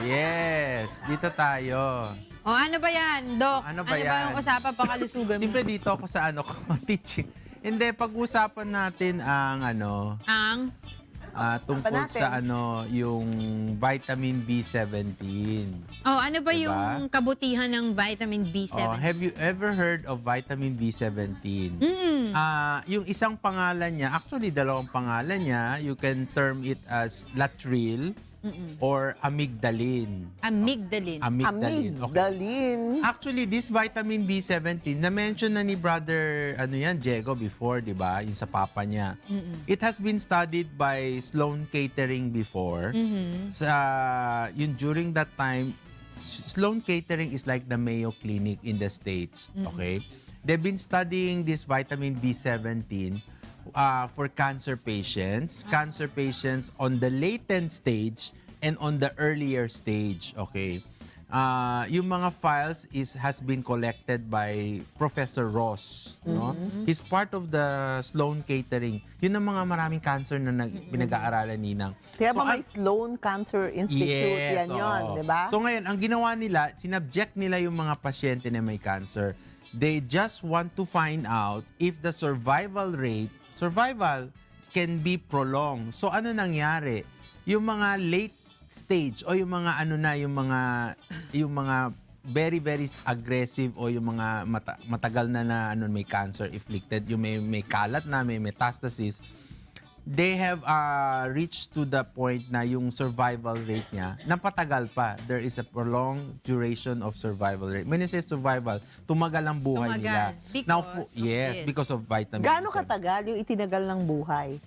Yes, dito tayo. O ano ba yan, Doc? Ano ba Ano yan? yung usapan pangkalusugan mo? Siyempre dito ako sa ano ko, teaching. Hindi, pag-usapan natin ang ano, Ang? tungkol sa ano, yung vitamin B17. Oh, ano ba Diba? yung kabutihan ng vitamin B7? Oh, have you ever heard of vitamin B17? Yung isang pangalan niya, actually dalawang pangalan niya, you can term it as latril or amygdalin. Amygdalin. Amygdalin. Okay. Amygdalin. Actually, this vitamin B17, na-mention na ni brother, ano yan, Diego before, di ba? Yung sa papa niya. It has been studied by Sloan Kettering before. Yun, during that time, Sloan Kettering is like the Mayo Clinic in the States. Okay? They've been studying this vitamin B17 for cancer patients on the latent stage and on the earlier stage. Okay. Yung mga files has been collected by Professor Ross. No? He's part of the Sloan Kettering. Yun ang mga maraming cancer na pinag-aaralan, Ninang. Kaya ba may Sloan Cancer Institute, yan yun, di ba? So ngayon, ang ginawa nila, sinabject nila yung mga pasyente na may cancer. They just want to find out if the survival can be prolonged. So ano nangyari? Yung mga late stage o yung mga ano na, yung mga very very aggressive o yung mga matagal na ano, may cancer afflicted, yung may kalat na, may metastasis, they have reached to the point na yung survival rate niya napatagal pa. There is a prolonged duration of survival rate. When I say survival, tumagal ang buhay nila. Because of vitamin Gaano B7. katagal yung itinagal ng buhay?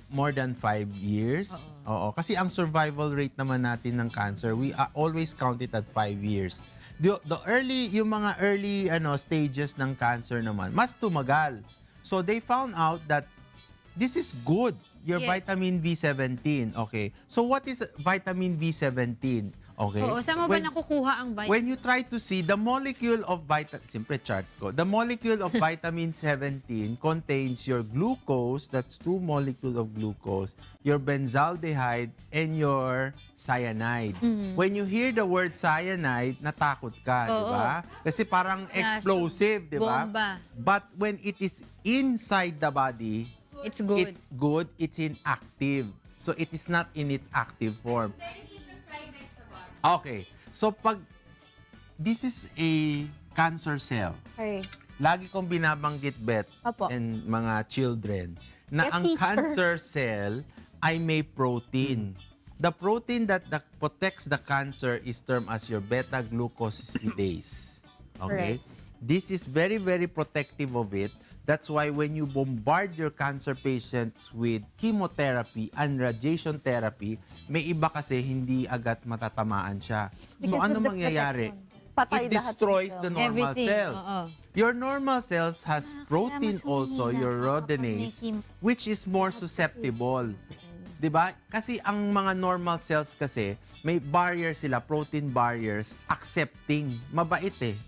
More than 5 years. Oo. Kasi ang survival rate naman natin ng cancer, we always count it at 5 years. Yung mga early stages ng cancer naman, mas tumagal. So they found out that this is good, your vitamin B17. Okay. So what is vitamin B17? Okay. Oo, saan mo ba nakukuha ang vitamin? When you try to see the molecule of simple chart ko. The molecule of vitamin 17 contains your glucose, that's 2 molecules of glucose, your benzaldehyde, and your cyanide. When you hear the word cyanide, natakot ka, di ba? Kasi parang explosive, di ba? Bomba. But when it is inside the body, It's good. it's good, it's inactive. So it is not in its active form. Okay. So this is a cancer cell. Okay. Lagi kong binabanggit, Beth, Apo. and mga children, na Yes, ang teacher. cancer cell ay may protein. The protein that protects the cancer is termed as your beta-glucosidase. Okay? This is very, very protective of it. That's why when you bombard your cancer patients with chemotherapy and radiation therapy, may iba kasi hindi agad matatamaan siya. So Because ano of the mangyayari? Patay It lahat destroys ng the normal Everything, cells. oo. Your normal cells has protein also, your rhodonase, which is more susceptible. 'Di ba? Kasi ang mga normal cells kasi, may barrier sila, protein barriers, accepting. Mabait eh.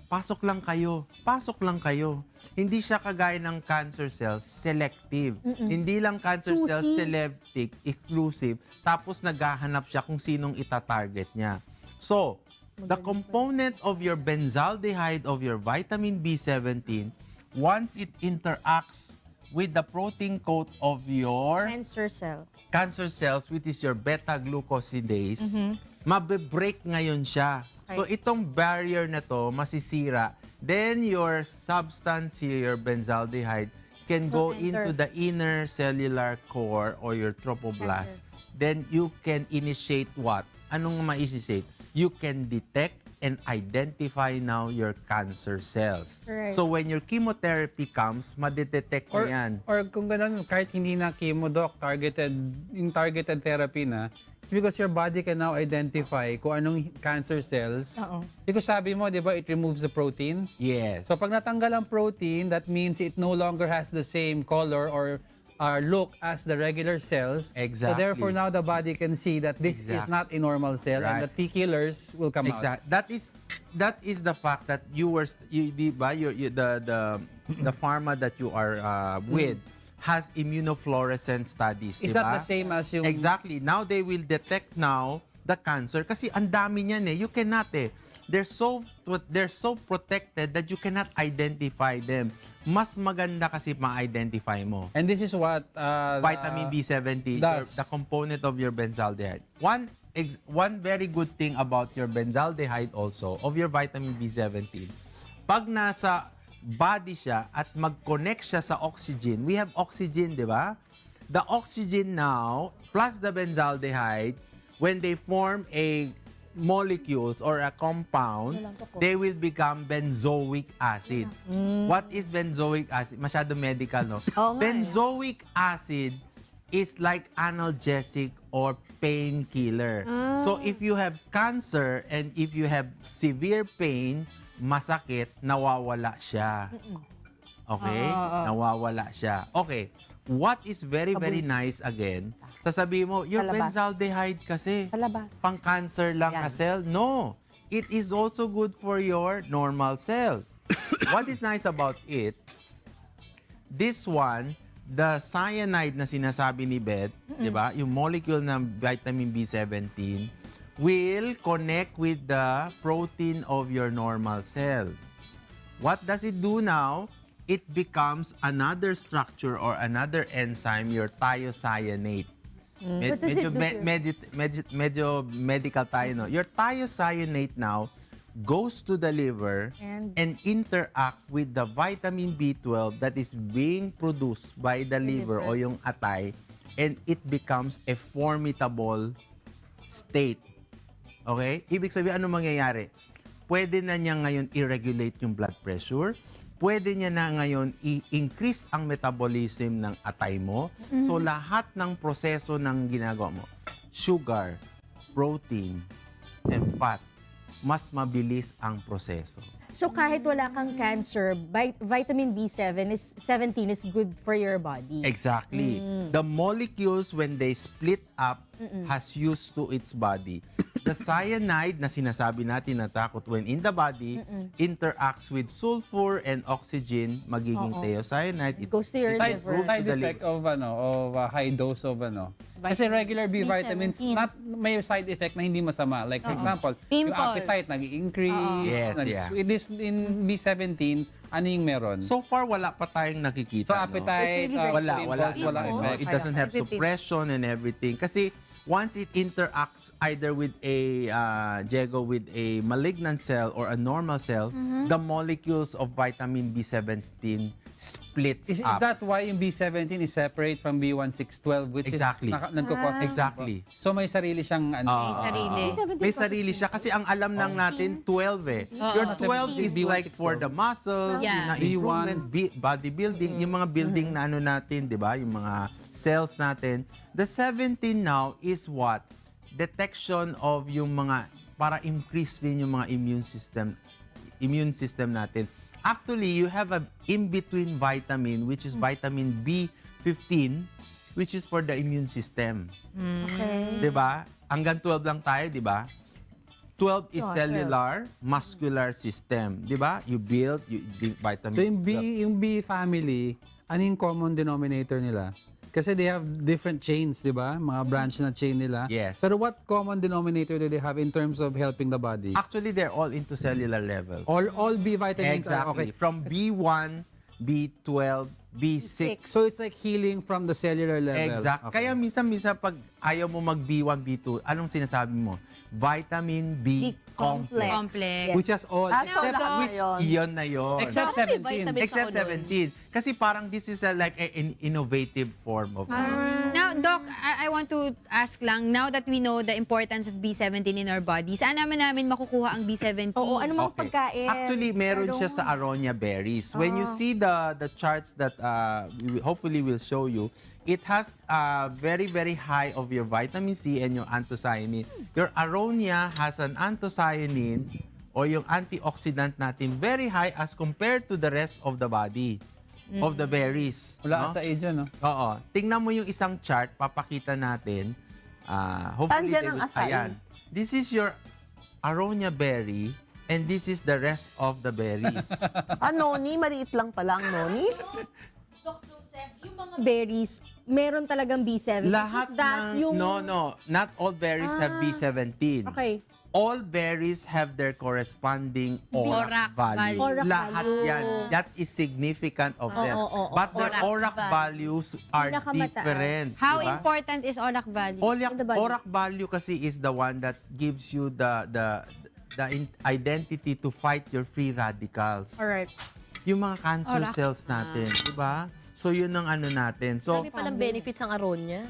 Pasok lang kayo. Pasok lang kayo. Hindi siya kagaya ng cancer cells, selective. Hindi lang cancer cells selective, exclusive, tapos naghahanap siya kung sinong itatarget niya. So, the component of your benzaldehyde of your vitamin B17, once it interacts with the protein coat of your cancer cells, which is your beta-glucosidase, mabe-break ngayon siya. So itong barrier na to masisira, then your substance here, your benzaldehyde, can go into the inner cellular core or your trophoblast. Then you can initiate what? Anong ma-initiate? You can detect and identify now your cancer cells. So when your chemotherapy comes, madetect mo yan. Or kung gano'n, kahit hindi na chemo, doc, yung targeted therapy na, it's because your body can now identify kung anong cancer cells. Because sabi mo, di ba, it removes the protein. Yes. So pag natanggal ang protein, that means it no longer has the same color or look as the regular cells. Exactly. So therefore now the body can see that this is not a normal cell and the T killers will come out. That is the fact that the pharma that you are with has immunofluorescent studies. Is that the same as yung... Exactly. Now they will detect the cancer kasi ang dami niyan eh. You cannot eh. They're so protected that you cannot identify them. Mas maganda kasi ma-identify mo. And this is what Vitamin B17, does. the component of your benzaldehyde. One very good thing about your benzaldehyde also, of your vitamin B17, pag nasa body siya at mag-connect siya sa oxygen, we have oxygen, di ba? The oxygen now, plus the benzaldehyde, when they form a molecules or a compound, they will become benzoic acid. What is benzoic acid? Masyado medical, no? Oo nga eh. Benzoic acid is like analgesic or painkiller. So if you have cancer and if you have severe pain, masakit, nawawala siya. Okay? Nawawala siya. Okay. What is very, very nice again, sasabihin mo, your Palabas. benzaldehyde kasi, Palabas. pang-cancer lang Yan. na cell. No. It is also good for your normal cell. What is nice about it, this one, the cyanide na sinasabi ni Beth, di ba? Yung molecule ng vitamin B17 will connect with the protein of your normal cell. What does it do now? It becomes another structure or another enzyme, your thiocyanate. Medyo medical tayo, no? Your thiocyanate now goes to the liver and interact with the vitamin B12 that is being produced by the liver o yung atay, and it becomes a formidable state. Okay? Ibig sabihin, ano mangyayari? Pwede na niya ngayon i-regulate yung blood pressure. Pwede niya na ngayon i-increase ang metabolism ng atay mo. So, lahat ng proseso ng ginagawa mo, sugar, protein, and fat, mas mabilis ang proseso. So kahit wala kang cancer, vitamin B7 is 17 is good for your body. Exactly. The molecules, when they split up, has used to its body. The cyanide na sinasabi natin na takot when in the body interacts with sulfur and oxygen, magiging thiocyanide. It Goes to your it liver. goes to Side the effect liver. of high dose of Kasi regular B vitamins, B17. may side effect na hindi masama. Like for example, yung Pimples. appetite nag-increase. Yes, yeah. It is in B17, ano yung meron? So far, wala pa tayong nakikita. So no? appetite, It's really Wala pimples, walang no? effect. It doesn't have suppression and everything. Kasi once it interacts either with a with a malignant cell or a normal cell, the molecules of vitamin B17 splits Is up. that why yung B17 is separate from B1612, which Exactly. is nagkakos? Exactly. So may sarili siyang May sarili. May sarili siya kasi ang alam lang natin 12 eh. Your 12 is like for the muscles, Yeah. yung na improvement, bodybuilding, yung mga building na ano natin, 'di ba? Yung mga cells natin. The 17 now is what? Detection of yung mga para increase din yung mga immune system natin. Actually, you have a in-between vitamin, which is vitamin B15, which is for the immune system. Okay. 'Di ba? Hanggang 12 lang tayo, 'di ba? 12 is cellular, muscular system, 'di ba? You build vitamin. So yung B family, ano yung common denominator nila? Kasi they have different chains, di ba? Mga branch na chain nila. Yes. Pero what common denominator do they have in terms of helping the body? Actually, they're all into cellular level. All B vitamins are Exactly. okay. From B1, B12, B6. So it's like healing from the cellular level. Exact. Okay. Kaya minsan pag ayaw mo mag B1, B2, anong sinasabi mo? Vitamin B complex. Complex. Which has all, So except, lahat na Which yun. iyon na yon. except So, may 17. vitamins Except ako dun. 17. Kasi parang this is like an innovative form of Now, Doc, I want to ask lang, now that we know the importance of B17 in our body, saan namin makukuha ang B17? Oo, ano mga Okay. pagkain? Actually, meron siya sa Aronia berries. When you see the charts that hopefully will show you, it has very, very high of your vitamin C and your anthocyanin. Your Aronia has an anthocyanin or yung antioxidant natin very high as compared to the rest of the body of the berries. Wala no? sa age, no? Oo. Tingnan mo yung isang chart, papakita natin. Hopefully, Saan dyan ang asain? ayan. This is your Aronia berry and this is the rest of the berries. Noni, maliit lang pala ang noni. berries, meron talagang B7. Lahat Is that ng, no, not all berries have B17. Okay. All berries have their corresponding ORAC value. ORAC Lahat value. yan. That is significant of them. But the ORAC values are Pinakamataas. different. How diba? important is ORAC value? the body. ORAC value kasi is the one that gives you the identity to fight your free radicals. Alright. Yung mga cancer cells natin, di ba? So yun ang ano natin. So Marami palang benefits ang Aronia.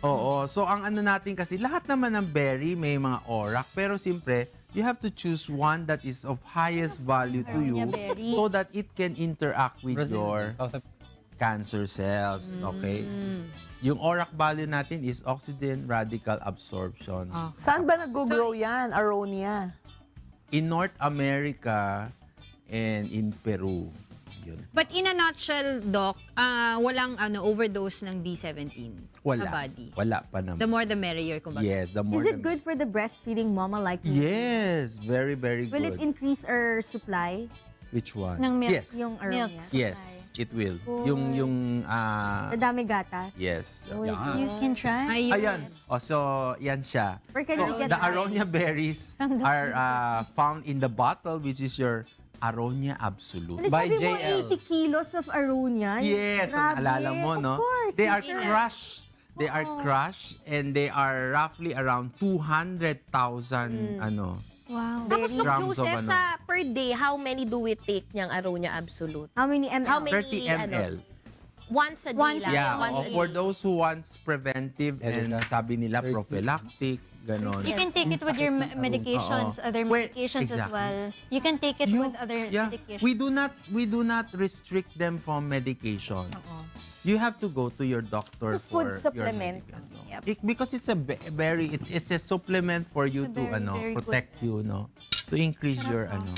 oo, so ang ano natin kasi lahat naman ng berry may mga ORAC, pero siyempre you have to choose one that is of highest value to you berry. so that it can interact with your South cancer cells, okay? Yung ORAC value natin is oxygen radical absorption. Saan ba nag-grow yan, Aronia? In North America and in Peru. Yun. But in a nutshell, Doc, walang overdose ng B17 Wala. sa body. Wala pa naman. The more the merrier, kumbaga. Yes, the more Is the it good for the breastfeeding mama like me? Yes, very, very Will it good. increase our supply? Which one? Ng milk. Yes. Yung Aronia? Yes, it will. Yung Madami gatas? yes. You can try? Ayan. Oh, so yan siya. Where can So, we get the that? Aronia berries are found in the bottle, which is your Aronia Absolute. Ano, By sabi mo JL. 80 kilos of Aronia? Yes, Grabe. alala mo, no? Of course. They are teacher. crushed. They are crushed and they are roughly around 200,000 ano. Wow. Tapos Doc Grams of Joseph, ano. sa per day, how many do we take niyang Aronia Absolute? How many ml? How many, 30 ml. Once a day Once lang. Yeah, once a oo, day. for those who wants preventive and sabi nila 30. prophylactic, ganon. You can take it with your medications, Oo. other Wait, medications as exactly. well. You can take it with other medications. We do not restrict them from medications. You have to go to your doctor Just for food supplement. your medication. Yep. Because it's a very it's a supplement for you to very, very good. protect you, no, to increase your ano.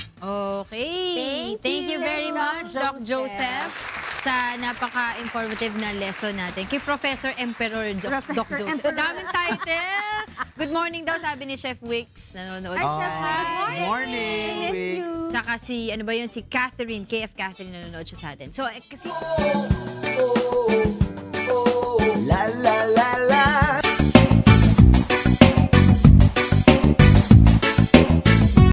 Okay. Thank you, very much, Doc Joseph. Joseph, sa napaka-informative na lesson natin. Kay Professor Emperor Doc Professor Joseph. Emperor. Daming title. Good morning daw, sabi ni Chef Wicks. Nanonood Hi, siya. Chef. Good morning. Miss you. Tsaka si, ano ba yun, si Catherine, KF Catherine, nanonood siya sa atin. So, kasi...